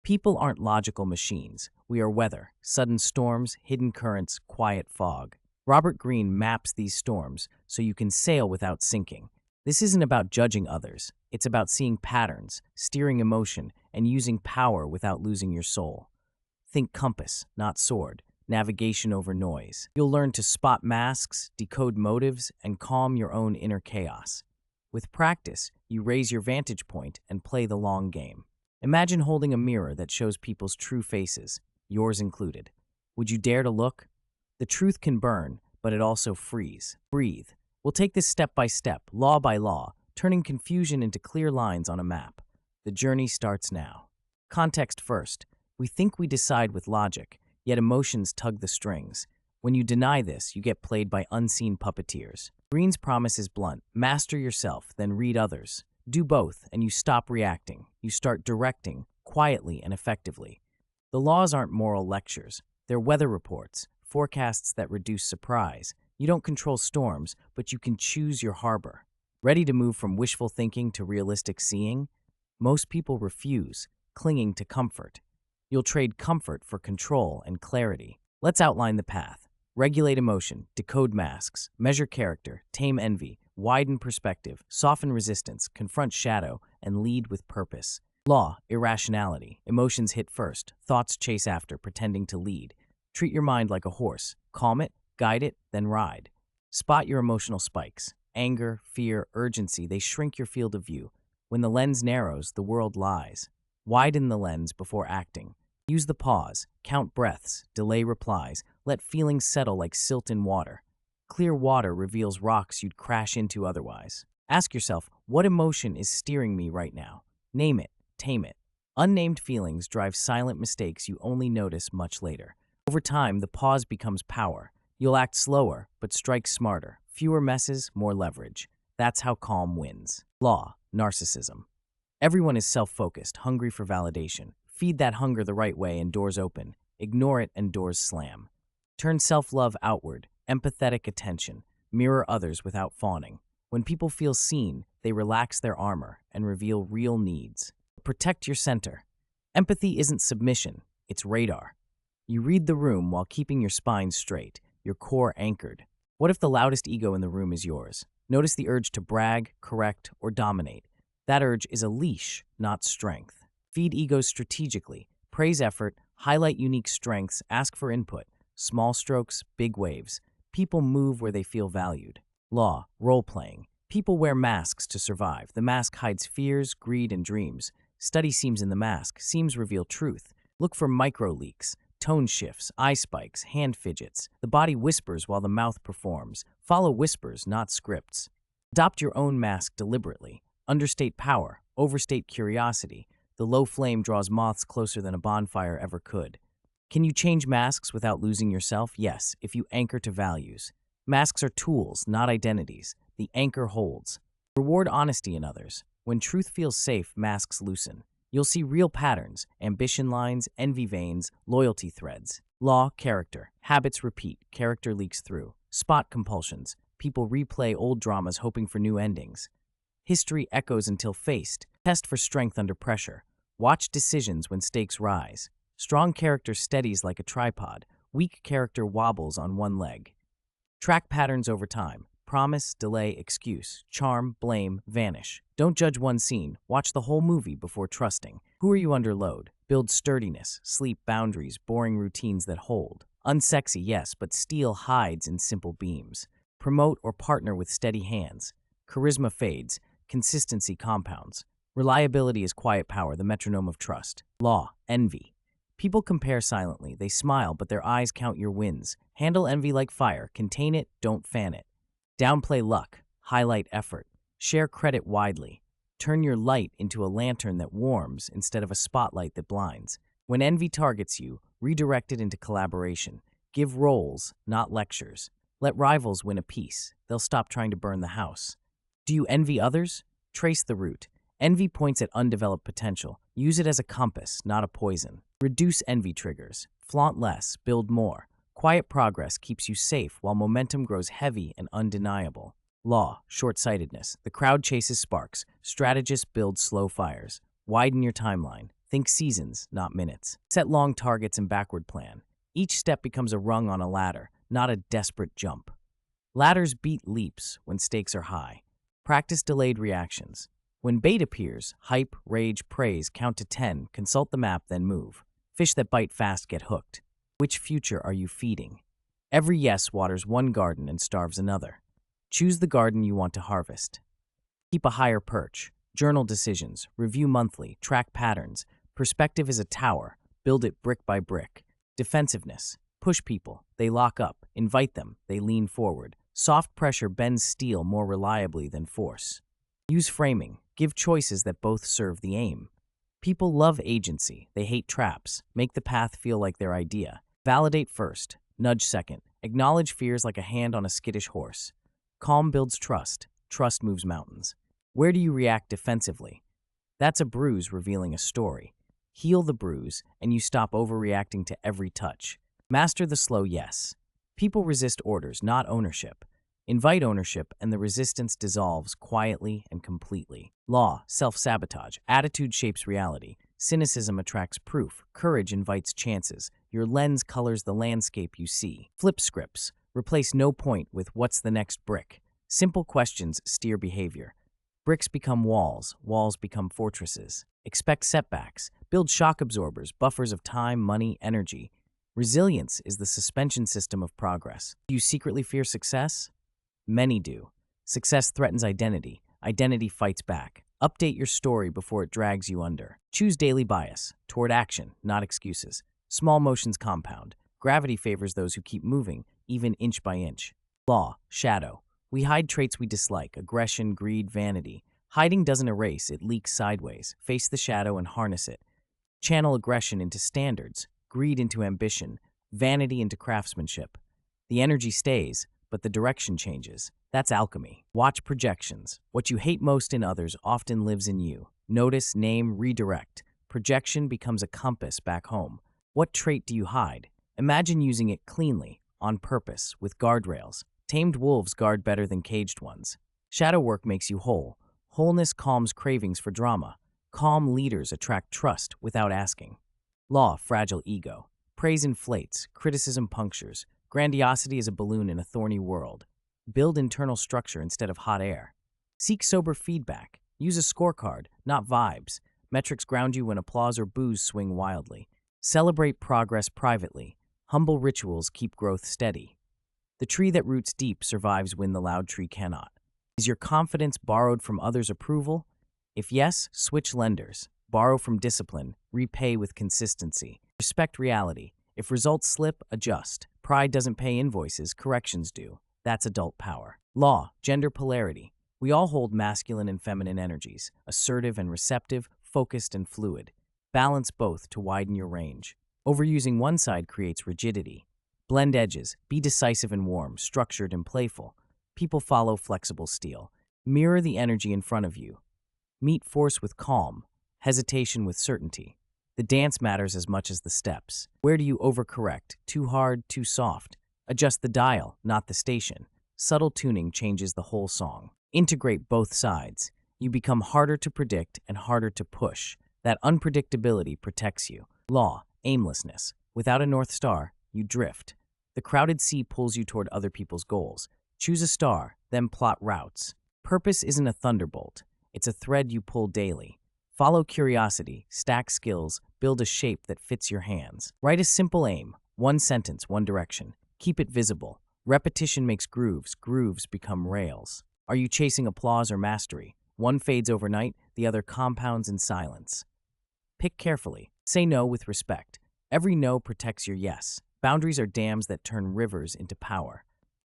People aren't logical machines. We are weather, sudden storms, hidden currents, quiet fog. Robert Greene maps these storms so you can sail without sinking. This isn't about judging others. It's about seeing patterns, steering emotion, and using power without losing your soul. Think compass, not sword. Navigation over noise. You'll learn to spot masks, decode motives, and calm your own inner chaos. With practice, you raise your vantage point and play the long game. Imagine holding a mirror that shows people's true faces, yours included. Would you dare to look? The truth can burn, but it also frees. Breathe. We'll take this step by step, law by law, turning confusion into clear lines on a map. The journey starts now. Context first. We think we decide with logic, yet emotions tug the strings. When you deny this, you get played by unseen puppeteers. Greene's promise is blunt. Master yourself, then read others. Do both, and you stop reacting. You start directing, quietly and effectively. The laws aren't moral lectures. They're weather reports, forecasts that reduce surprise. You don't control storms, but you can choose your harbor. Ready to move from wishful thinking to realistic seeing? Most people refuse, clinging to comfort. You'll trade comfort for control and clarity. Let's outline the path. Regulate emotion, decode masks, measure character, tame envy, widen perspective, soften resistance, confront shadow, and lead with purpose. Law, irrationality. Emotions hit first, thoughts chase after, pretending to lead. Treat your mind like a horse. Calm it, guide it, then ride. Spot your emotional spikes. Anger, fear, urgency, they shrink your field of view. When the lens narrows, the world lies. Widen the lens before acting. Use the pause, count breaths, delay replies, let feelings settle like silt in water. Clear water reveals rocks you'd crash into otherwise. Ask yourself, what emotion is steering me right now? Name it, tame it. Unnamed feelings drive silent mistakes you only notice much later. Over time, the pause becomes power. You'll act slower, but strike smarter. Fewer messes, more leverage. That's how calm wins. Law, narcissism. Everyone is self-focused, hungry for validation. Feed that hunger the right way and doors open. Ignore it and doors slam. Turn self-love outward, empathetic attention. Mirror others without fawning. When people feel seen, they relax their armor and reveal real needs. Protect your center. Empathy isn't submission, it's radar. You read the room while keeping your spine straight, your core anchored. What if the loudest ego in the room is yours? Notice the urge to brag, correct, or dominate. That urge is a leash, not strength. Feed egos strategically. Praise effort, highlight unique strengths, ask for input. Small strokes, big waves. People move where they feel valued. Law, role-playing. People wear masks to survive. The mask hides fears, greed, and dreams. Study seams in the mask. Seams reveal truth. Look for micro-leaks, tone shifts, eye spikes, hand fidgets. The body whispers while the mouth performs. Follow whispers, not scripts. Adopt your own mask deliberately. Understate power, overstate curiosity. The low flame draws moths closer than a bonfire ever could. Can you change masks without losing yourself? Yes, if you anchor to values. Masks are tools, not identities. The anchor holds. Reward honesty in others. When truth feels safe, masks loosen. You'll see real patterns, ambition lines, envy veins, loyalty threads. Law, character. Habits repeat, character leaks through. Spot compulsions. People replay old dramas hoping for new endings. History echoes until faced. Test for strength under pressure. Watch decisions when stakes rise. Strong character steadies like a tripod. Weak character wobbles on one leg. Track patterns over time. Promise, delay, excuse. Charm, blame, vanish. Don't judge one scene. Watch the whole movie before trusting. Who are you under load? Build sturdiness, sleep boundaries, boring routines that hold. Unsexy, yes, but steel hides in simple beams. Promote or partner with steady hands. Charisma fades. Consistency compounds. Reliability is quiet power, the metronome of trust. Law, envy. People compare silently. They smile, but their eyes count your wins. Handle envy like fire. Contain it, don't fan it. Downplay luck. Highlight effort. Share credit widely. Turn your light into a lantern that warms instead of a spotlight that blinds. When envy targets you, redirect it into collaboration. Give roles, not lectures. Let rivals win a piece. They'll stop trying to burn the house. Do you envy others? Trace the root. Envy points at undeveloped potential. Use it as a compass, not a poison. Reduce envy triggers. Flaunt less, build more. Quiet progress keeps you safe while momentum grows heavy and undeniable. Law, short-sightedness. The crowd chases sparks. Strategists build slow fires. Widen your timeline. Think seasons, not minutes. Set long targets and backward plan. Each step becomes a rung on a ladder, not a desperate jump. Ladders beat leaps when stakes are high. Practice delayed reactions. When bait appears, hype, rage, praise, count to 10, consult the map, then move. Fish that bite fast get hooked. Which future are you feeding? Every yes waters one garden and starves another. Choose the garden you want to harvest. Keep a higher perch. Journal decisions. Review monthly. Track patterns. Perspective is a tower. Build it brick by brick. Defensiveness. Push people. They lock up. Invite them. They lean forward. Soft pressure bends steel more reliably than force. Use framing. Give choices that both serve the aim. People love agency. They hate traps. Make the path feel like their idea. Validate first. Nudge second. Acknowledge fears like a hand on a skittish horse. Calm builds trust. Trust moves mountains. Where do you react defensively? That's a bruise revealing a story. Heal the bruise, and you stop overreacting to every touch. Master the slow yes. People resist orders, not ownership. Invite ownership, and the resistance dissolves quietly and completely. Law, self-sabotage. Attitude shapes reality. Cynicism attracts proof. Courage invites chances. Your lens colors the landscape you see. Flip scripts. Replace no point with what's the next brick. Simple questions steer behavior. Bricks become walls. Walls become fortresses. Expect setbacks. Build shock absorbers, buffers of time, money, energy. Resilience is the suspension system of progress. Do you secretly fear success? Many do. Success threatens identity. Identity fights back. Update your story before it drags you under. Choose daily bias, toward action, not excuses. Small motions compound. Gravity favors those who keep moving, even inch by inch. Law, shadow. We hide traits we dislike, aggression, greed, vanity. Hiding doesn't erase, it leaks sideways. Face the shadow and harness it. Channel aggression into standards, greed into ambition, vanity into craftsmanship. The energy stays, but the direction changes. That's alchemy. Watch projections. What you hate most in others often lives in you. Notice, name, redirect. Projection becomes a compass back home. What trait do you hide? Imagine using it cleanly, on purpose, with guardrails. Tamed wolves guard better than caged ones. Shadow work makes you whole. Wholeness calms cravings for drama. Calm leaders attract trust without asking. Law, fragile ego. Praise inflates, criticism punctures. Grandiosity is a balloon in a thorny world. Build internal structure instead of hot air. Seek sober feedback. Use a scorecard, not vibes. Metrics ground you when applause or boos swing wildly. Celebrate progress privately. Humble rituals keep growth steady. The tree that roots deep survives when the loud tree cannot. Is your confidence borrowed from others' approval? If yes, switch lenders. Borrow from discipline. Repay with consistency. Respect reality. If results slip, adjust. Pride doesn't pay invoices, corrections do. That's adult power. Law, gender polarity. We all hold masculine and feminine energies, assertive and receptive, focused and fluid. Balance both to widen your range. Overusing one side creates rigidity. Blend edges, be decisive and warm, structured and playful. People follow flexible steel. Mirror the energy in front of you. Meet force with calm, hesitation with certainty. The dance matters as much as the steps. Where do you overcorrect? Too hard, too soft? Adjust the dial, not the station. Subtle tuning changes the whole song. Integrate both sides. You become harder to predict and harder to push. That unpredictability protects you. Law, aimlessness. Without a North Star, you drift. The crowded sea pulls you toward other people's goals. Choose a star, then plot routes. Purpose isn't a thunderbolt. It's a thread you pull daily. Follow curiosity, stack skills, build a shape that fits your hands. Write a simple aim, one sentence, one direction. Keep it visible. Repetition makes grooves, grooves become rails. Are you chasing applause or mastery? One fades overnight, the other compounds in silence. Pick carefully. Say no with respect. Every no protects your yes. Boundaries are dams that turn rivers into power.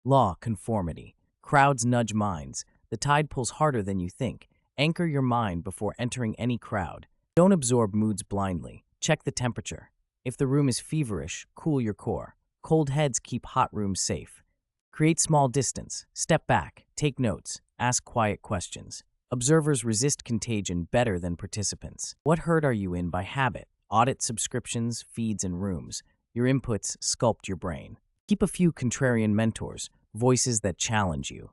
Law, conformity. Crowds nudge minds. The tide pulls harder than you think. Anchor your mind before entering any crowd. Don't absorb moods blindly. Check the temperature. If the room is feverish, cool your core. Cold heads keep hot rooms safe. Create small distance. Step back. Take notes. Ask quiet questions. Observers resist contagion better than participants. What herd are you in by habit? Audit subscriptions, feeds, and rooms. Your inputs sculpt your brain. Keep a few contrarian mentors, voices that challenge you.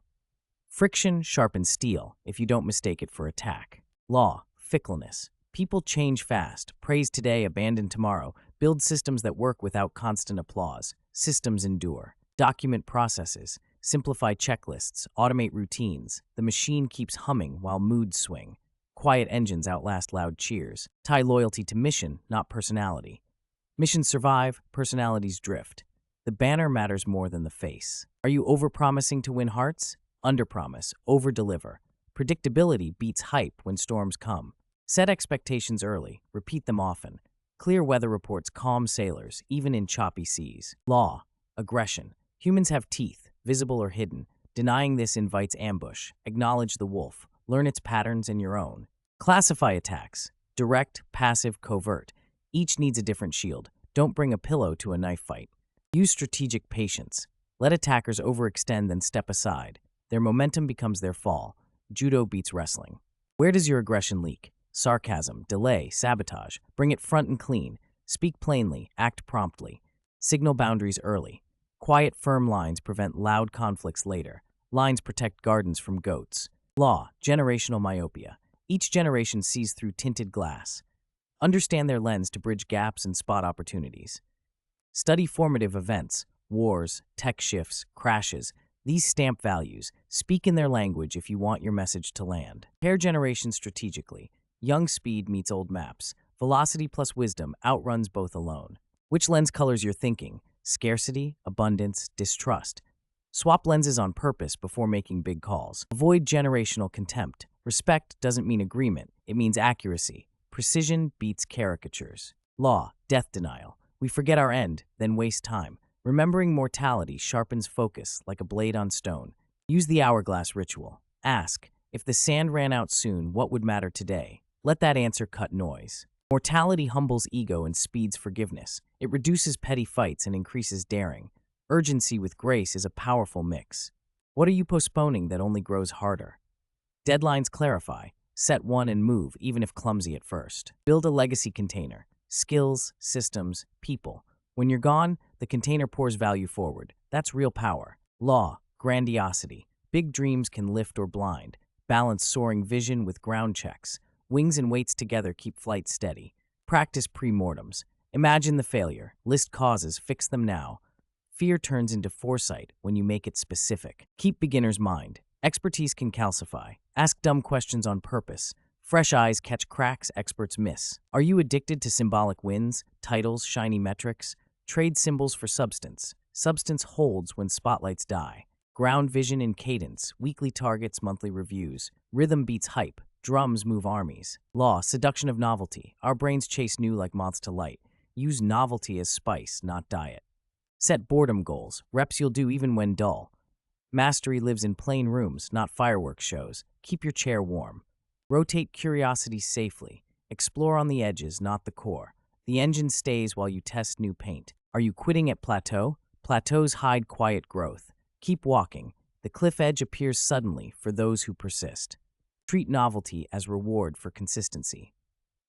Friction sharpens steel if you don't mistake it for attack. Law, fickleness. People change fast, praise today, abandon tomorrow. Build systems that work without constant applause. Systems endure. Document processes. Simplify checklists. Automate routines. The machine keeps humming while moods swing. Quiet engines outlast loud cheers. Tie loyalty to mission, not personality. Missions survive, personalities drift. The banner matters more than the face. Are you overpromising to win hearts? Underpromise, overdeliver. Predictability beats hype when storms come. Set expectations early, repeat them often. Clear weather reports calm sailors, even in choppy seas. Law, aggression. Humans have teeth, visible or hidden. Denying this invites ambush. Acknowledge the wolf. Learn its patterns and your own. Classify attacks. Direct, passive, covert. Each needs a different shield. Don't bring a pillow to a knife fight. Use strategic patience. Let attackers overextend then step aside. Their momentum becomes their fall. Judo beats wrestling. Where does your aggression leak? Sarcasm, delay, sabotage. Bring it front and clean. Speak plainly, act promptly. Signal boundaries early. Quiet, firm lines prevent loud conflicts later. Lines protect gardens from goats. Law, generational myopia. Each generation sees through tinted glass. Understand their lens to bridge gaps and spot opportunities. Study formative events, wars, tech shifts, crashes. These stamp values. Speak in their language if you want your message to land. Pair generations strategically. Young speed meets old maps. Velocity plus wisdom outruns both alone. Which lens colors your thinking? Scarcity, abundance, distrust. Swap lenses on purpose before making big calls. Avoid generational contempt. Respect doesn't mean agreement, it means accuracy. Precision beats caricatures. Law, death denial. We forget our end, then waste time. Remembering mortality sharpens focus like a blade on stone. Use the hourglass ritual. Ask, if the sand ran out soon, what would matter today? Let that answer cut noise. Mortality humbles ego and speeds forgiveness. It reduces petty fights and increases daring. Urgency with grace is a powerful mix. What are you postponing that only grows harder? Deadlines clarify. Set one and move, even if clumsy at first. Build a legacy container. Skills, systems, people. When you're gone, the container pours value forward. That's real power. Law, grandiosity. Big dreams can lift or blind. Balance soaring vision with ground checks. Wings and weights together keep flight steady. Practice pre-mortems. Imagine the failure. List causes. Fix them now. Fear turns into foresight when you make it specific. Keep beginner's mind. Expertise can calcify. Ask dumb questions on purpose. Fresh eyes catch cracks experts miss. Are you addicted to symbolic wins, titles, shiny metrics? Trade symbols for substance. Substance holds when spotlights die. Ground vision in cadence. Weekly targets, monthly reviews. Rhythm beats hype. Drums move armies. Law, seduction of novelty. Our brains chase new like moths to light. Use novelty as spice, not diet. Set boredom goals. Reps you'll do even when dull. Mastery lives in plain rooms, not fireworks shows. Keep your chair warm. Rotate curiosity safely. Explore on the edges, not the core. The engine stays while you test new paint. Are you quitting at plateau? Plateaus hide quiet growth. Keep walking. The cliff edge appears suddenly for those who persist. Treat novelty as reward for consistency.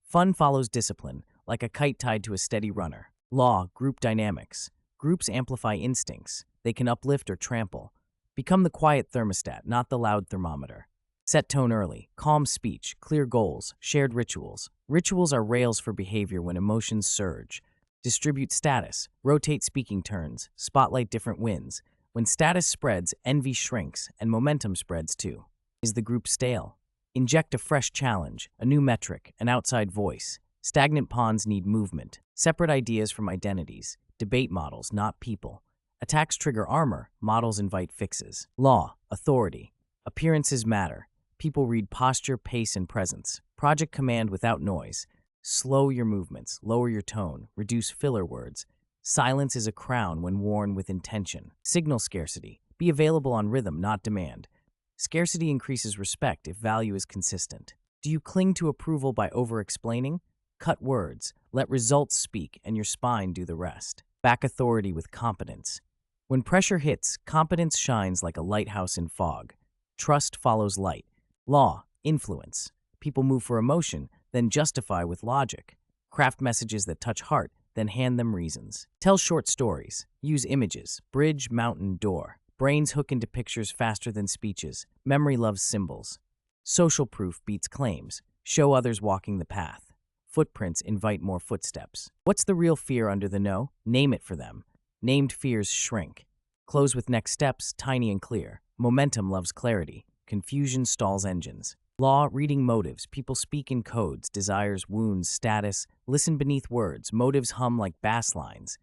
Fun follows discipline, like a kite tied to a steady runner. Law, group dynamics. Groups amplify instincts. They can uplift or trample. Become the quiet thermostat, not the loud thermometer. Set tone early. Calm speech, clear goals, shared rituals. Rituals are rails for behavior when emotions surge. Distribute status. Rotate speaking turns. Spotlight different wins. When status spreads, envy shrinks, and momentum spreads too. Is the group stale? Inject a fresh challenge, a new metric, an outside voice. Stagnant ponds need movement. Separate ideas from identities. Debate models, not people. Attacks trigger armor, models invite fixes. Law, authority. Appearances matter. People read posture, pace, and presence. Project command without noise. Slow your movements, lower your tone, reduce filler words. Silence is a crown when worn with intention. Signal scarcity. Be available on rhythm, not demand. Scarcity increases respect if value is consistent. Do you cling to approval by over-explaining? Cut words, let results speak, and your spine do the rest. Back authority with competence. When pressure hits, competence shines like a lighthouse in fog. Trust follows light. Law, influence. People move for emotion, then justify with logic. Craft messages that touch heart, then hand them reasons. Tell short stories. Use images. Bridge, mountain, door. Brains hook into pictures faster than speeches. Memory loves symbols. Social proof beats claims. Show others walking the path. Footprints invite more footsteps. What's the real fear under the no? Name it for them. Named fears shrink. Close with next steps, tiny and clear. Momentum loves clarity. Confusion stalls engines. Law, reading motives. People speak in codes, desires, wounds, status. Listen beneath words. Motives hum like bass lines.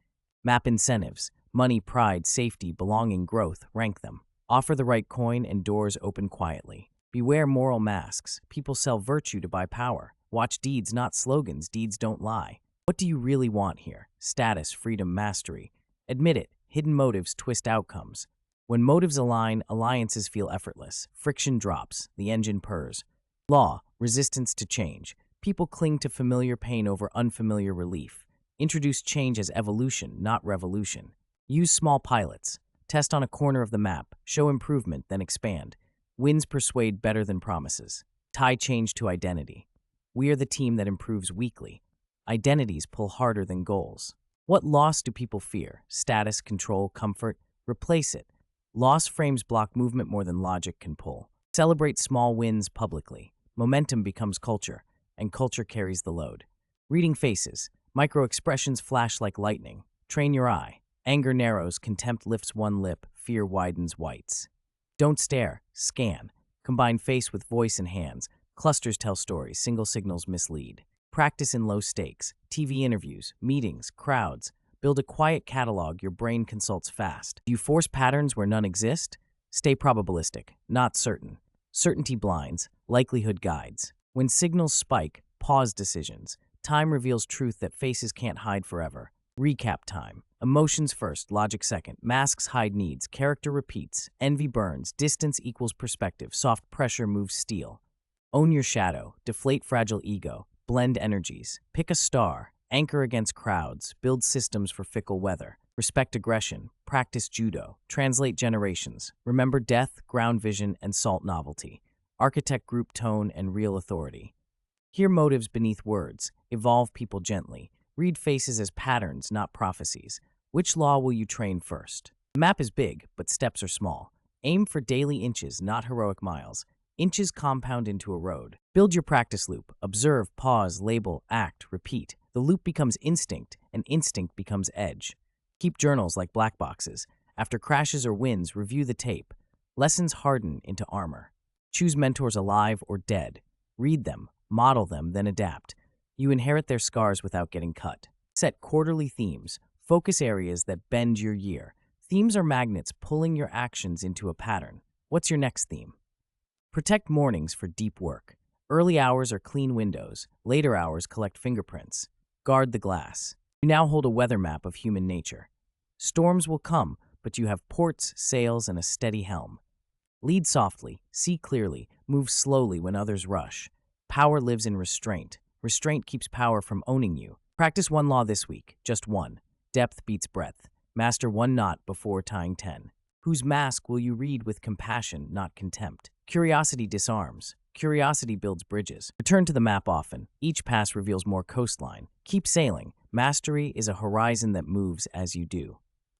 Map incentives. Money, pride, safety, belonging, growth. Rank them. Offer the right coin and doors open quietly. Beware moral masks. People sell virtue to buy power. Watch deeds, not slogans. Deeds don't lie. What do you really want here? Status, freedom, mastery. Admit it. Hidden motives twist outcomes. When motives align, alliances feel effortless. Friction drops. The engine purrs. Law, resistance to change. People cling to familiar pain over unfamiliar relief. Introduce change as evolution, not revolution. Use small pilots. Test on a corner of the map. Show improvement, then expand. Wins persuade better than promises. Tie change to identity. We are the team that improves weekly. Identities pull harder than goals. What loss do people fear? Status, control, comfort? Replace it. Loss frames block movement more than logic can pull. Celebrate small wins publicly. Momentum becomes culture, and culture carries the load. Reading faces. Micro-expressions flash like lightning. Train your eye. Anger narrows, contempt lifts one lip, fear widens whites. Don't stare, scan. Combine face with voice and hands. Clusters tell stories, single signals mislead. Practice in low stakes. TV interviews, meetings, crowds. Build a quiet catalog your brain consults fast. Do you force patterns where none exist? Stay probabilistic, not certain. Certainty blinds, likelihood guides. When signals spike, pause decisions. Time reveals truth that faces can't hide forever. Recap time. Emotions first, logic second. Masks hide needs, character repeats. Envy burns, distance equals perspective. Soft pressure moves steel. Own your shadow, deflate fragile ego. Blend energies. Pick a star. Anchor against crowds. Build systems for fickle weather. Respect aggression. Practice judo. Translate generations. Remember death, ground vision, and salt novelty. Architect group tone and real authority. Hear motives beneath words. Evolve people gently. Read faces as patterns, not prophecies. Which law will you train first? The map is big, but steps are small. Aim for daily inches, not heroic miles. Inches compound into a road. Build your practice loop. Observe, pause, label, act, repeat. The loop becomes instinct, and instinct becomes edge. Keep journals like black boxes. After crashes or wins, review the tape. Lessons harden into armor. Choose mentors alive or dead. Read them, model them, then adapt. You inherit their scars without getting cut. Set quarterly themes. Focus areas that bend your year. Themes are magnets pulling your actions into a pattern. What's your next theme? Protect mornings for deep work. Early hours are clean windows. Later hours collect fingerprints. Guard the glass. You now hold a weather map of human nature. Storms will come, but you have ports, sails, and a steady helm. Lead softly, see clearly, move slowly when others rush. Power lives in restraint. Restraint keeps power from owning you. Practice one law this week, just one. Depth beats breadth. Master one knot before tying 10. Whose mask will you read with compassion, not contempt? Curiosity disarms. Curiosity builds bridges. Return to the map often. Each pass reveals more coastline. Keep sailing. Mastery is a horizon that moves as you do.